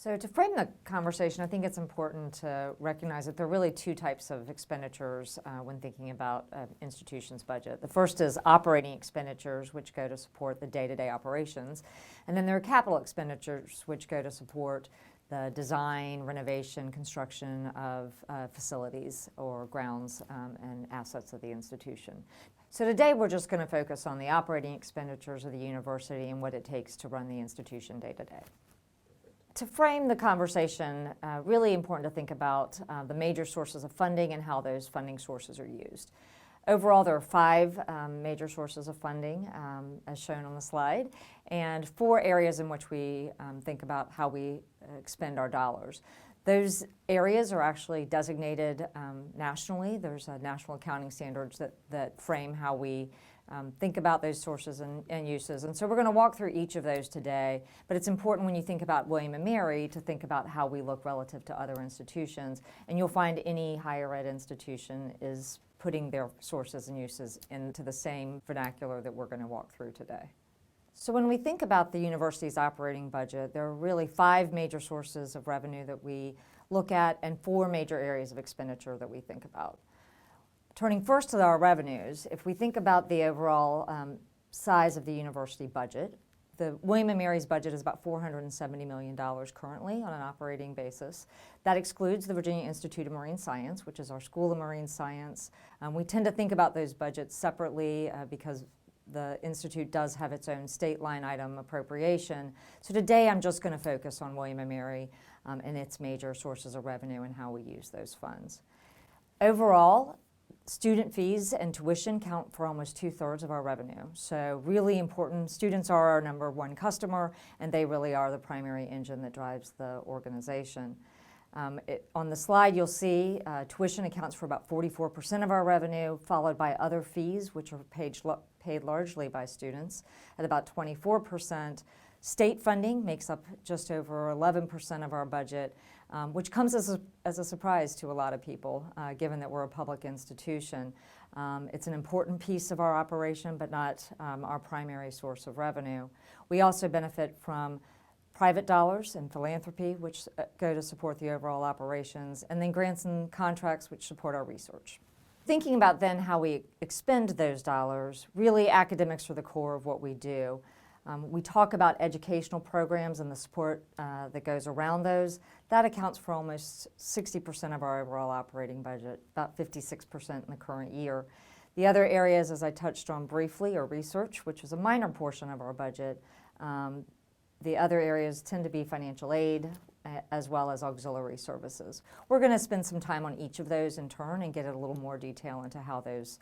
So to frame the conversation, I think it's important to recognize that there are really two types of expenditures when thinking about an institution's budget. The first is operating expenditures, which go to support the day-to-day operations. And then there are capital expenditures, which go to support the design, renovation, construction of facilities or grounds and assets of the institution. So today we're just going to focus on the operating expenditures of the university and what it takes to run the institution day to day. To frame the conversation, really important to think about the major sources of funding and how those funding sources are used. Overall, there are five major sources of funding, as shown on the slide, and 4 areas in which we think about how we expend our dollars. Those areas are actually designated nationally. There's national accounting standards that frame how we think about those sources and uses. And so we're going to walk through each of those today, but it's important when you think about William & Mary to think about how we look relative to other institutions. And you'll find any higher ed institution is putting their sources and uses into the same vernacular that we're going to walk through today. So when we think about the university's operating budget, there are really 5 major sources of revenue that we look at and 4 major areas of expenditure that we think about. Turning first to our revenues, if we think about the overall size of the university budget, the William & Mary's budget is about $470 million currently on an operating basis. That excludes the Virginia Institute of Marine Science, which is our School of Marine Science. We tend to think about those budgets separately because the Institute does have its own state line item appropriation. So today I'm just going to focus on William & Mary and its major sources of revenue and how we use those funds. Overall, student fees and tuition count for almost 2/3 of our revenue. So really important. Students are our number one customer, and they really are the primary engine that drives the organization. On the slide, you'll see tuition accounts for about 44% of our revenue, followed by other fees, which are paid largely by students, at about 24%. State funding makes up just over 11% of our budget, which comes as a surprise to a lot of people, given that we're a public institution. It's an important piece of our operation, but not our primary source of revenue. We also benefit from private dollars and philanthropy, which go to support the overall operations, and then grants and contracts, which support our research. Thinking about then how we expend those dollars, really academics are the core of what we do. We talk about educational programs and the support that goes around those. That accounts for almost 60% of our overall operating budget, about 56% in the current year. The other areas, as I touched on briefly, are research, which is a minor portion of our budget. The other areas tend to be financial aid as well as auxiliary services. We're going to spend some time on each of those in turn and get a little more detail into how those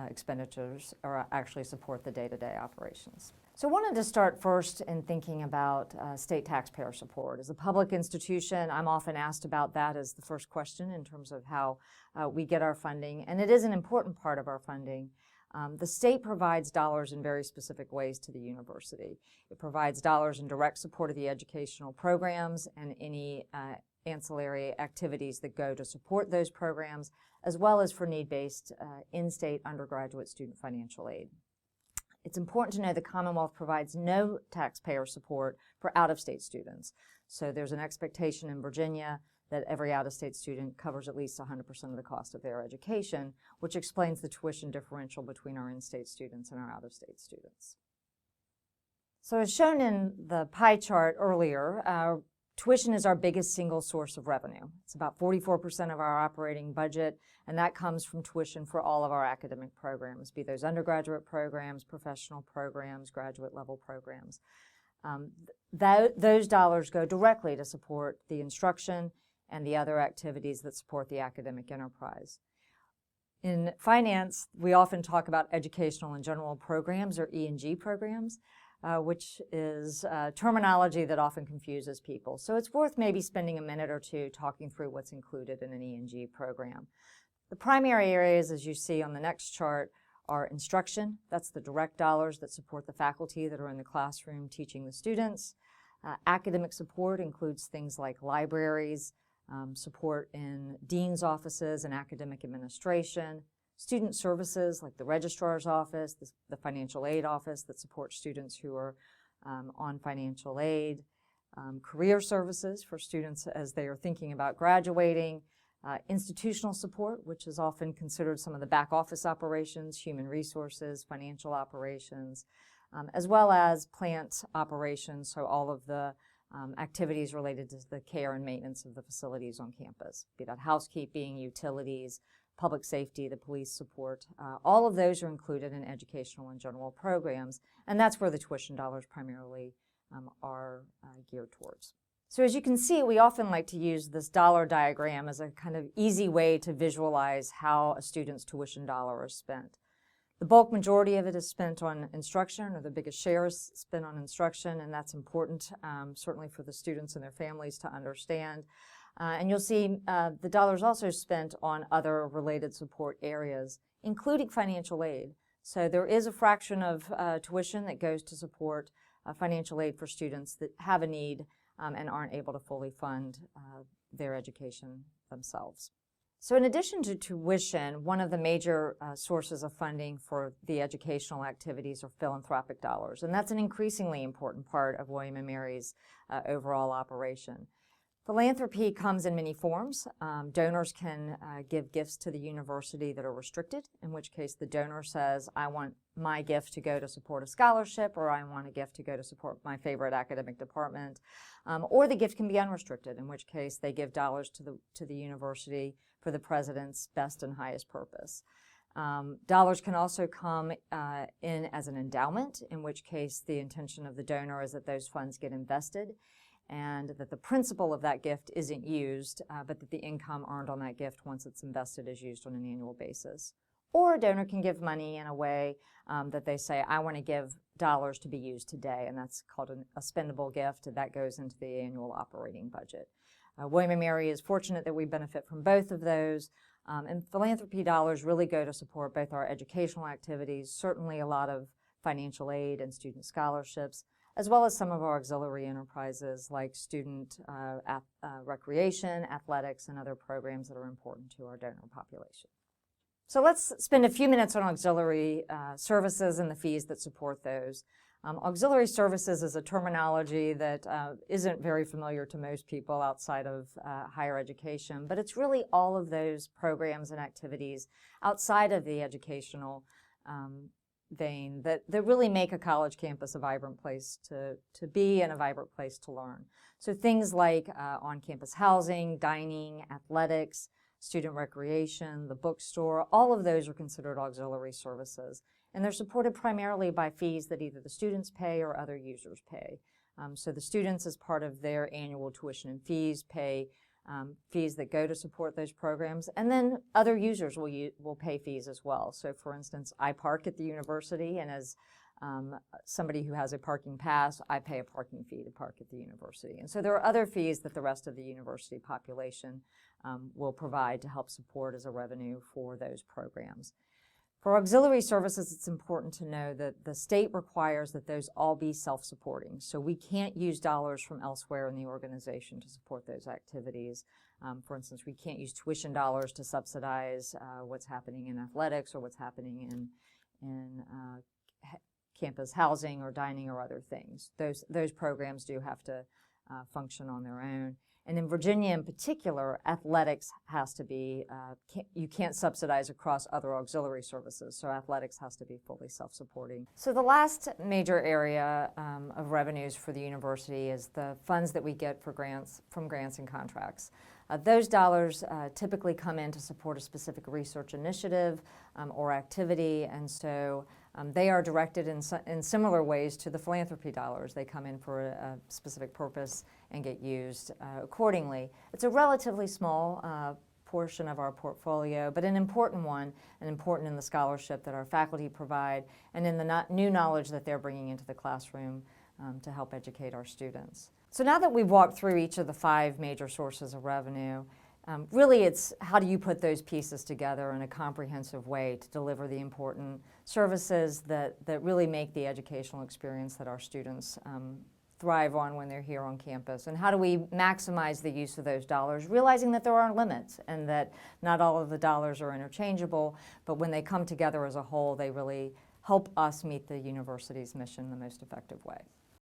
expenditures actually support the day-to-day operations. So I wanted to start first in thinking about state taxpayer support. As a public institution, I'm often asked about that as the first question in terms of how we get our funding, and it is an important part of our funding. The state provides dollars in very specific ways to the university. It provides dollars in direct support of the educational programs and any ancillary activities that go to support those programs, as well as for need-based in-state undergraduate student financial aid. It's important to know the Commonwealth provides no taxpayer support for out-of-state students. So there's an expectation in Virginia that every out-of-state student covers at least 100% of the cost of their education, which explains the tuition differential between our in-state students and our out-of-state students. So as shown in the pie chart earlier, tuition is our biggest single source of revenue. It's about 44% of our operating budget, and that comes from tuition for all of our academic programs, be those undergraduate programs, professional programs, graduate level programs. Those dollars go directly to support the instruction and the other activities that support the academic enterprise. In finance, we often talk about educational and general programs, or E&G programs, which is terminology that often confuses people. So it's worth maybe spending a minute or two talking through what's included in an E&G program. The primary areas, as you see on the next chart, are instruction. That's the direct dollars that support the faculty that are in the classroom teaching the students. Academic support includes things like libraries, support in dean's offices and academic administration, student services like the registrar's office, the financial aid office that supports students who are on financial aid, career services for students as they are thinking about graduating, institutional support, which is often considered some of the back office operations, human resources, financial operations, as well as plant operations, so all of the activities related to the care and maintenance of the facilities on campus, be that housekeeping, utilities, public safety, the police support. All of those are included in educational and general programs, and that's where the tuition dollars primarily are geared towards. So as you can see, we often like to use this dollar diagram as a kind of easy way to visualize how a student's tuition dollar is spent. The bulk majority of it is spent on instruction, or the biggest share is spent on instruction, and that's important, certainly for the students and their families to understand. And you'll see the dollars also spent on other related support areas, including financial aid. So there is a fraction of tuition that goes to support financial aid for students that have a need and aren't able to fully fund their education themselves. So in addition to tuition, one of the major sources of funding for the educational activities are philanthropic dollars, and that's an increasingly important part of William & Mary's overall operation. Philanthropy comes in many forms. Donors can give gifts to the university that are restricted, in which case the donor says, I want my gift to go to support a scholarship, or I want a gift to go to support my favorite academic department. Or the gift can be unrestricted, in which case they give dollars to the university for the president's best and highest purpose. Dollars can also come in as an endowment, in which case the intention of the donor is that those funds get invested, and that the principal of that gift isn't used, but that the income earned on that gift once it's invested is used on an annual basis. Or a donor can give money in a way that they say, I want to give dollars to be used today, and that's called a spendable gift, and that goes into the annual operating budget. William & Mary is fortunate that we benefit from both of those, and philanthropy dollars really go to support both our educational activities, certainly a lot of financial aid and student scholarships, as well as some of our auxiliary enterprises like student recreation, athletics, and other programs that are important to our donor population. So let's spend a few minutes on auxiliary services and the fees that support those. Auxiliary services is a terminology that isn't very familiar to most people outside of higher education, but it's really all of those programs and activities outside of the educational vein that really make a college campus a vibrant place to be and a vibrant place to learn. So things like on-campus housing, dining, athletics, student recreation, the bookstore, all of those are considered auxiliary services. And they're supported primarily by fees that either the students pay or other users pay. So the students, as part of their annual tuition and fees, pay fees that go to support those programs, and then other users will pay fees as well. So for instance, I park at the university, and as somebody who has a parking pass, I pay a parking fee to park at the university. And so there are other fees that the rest of the university population will provide to help support as a revenue for those programs. For auxiliary services, it's important to know that the state requires that those all be self-supporting. So we can't use dollars from elsewhere in the organization to support those activities. For instance, we can't use tuition dollars to subsidize what's happening in athletics or what's happening in campus housing or dining or other things. Those programs do have to function on their own. And in Virginia in particular, athletics has to be, you can't subsidize across other auxiliary services, so athletics has to be fully self-supporting. So the last major area of revenues for the university is the funds that we get for from grants and contracts. Those dollars typically come in to support a specific research initiative or activity, and so they are directed in similar ways to the philanthropy dollars. They come in for a specific purpose and get used accordingly. It's a relatively small portion of our portfolio, but an important one, and important in the scholarship that our faculty provide and in the new knowledge that they're bringing into the classroom to help educate our students. So now that we've walked through each of the 5 major sources of revenue, really it's how do you put those pieces together in a comprehensive way to deliver the important services that really make the educational experience that our students thrive on when they're here on campus, and how do we maximize the use of those dollars, realizing that there are limits and that not all of the dollars are interchangeable, but when they come together as a whole, they really help us meet the university's mission in the most effective way.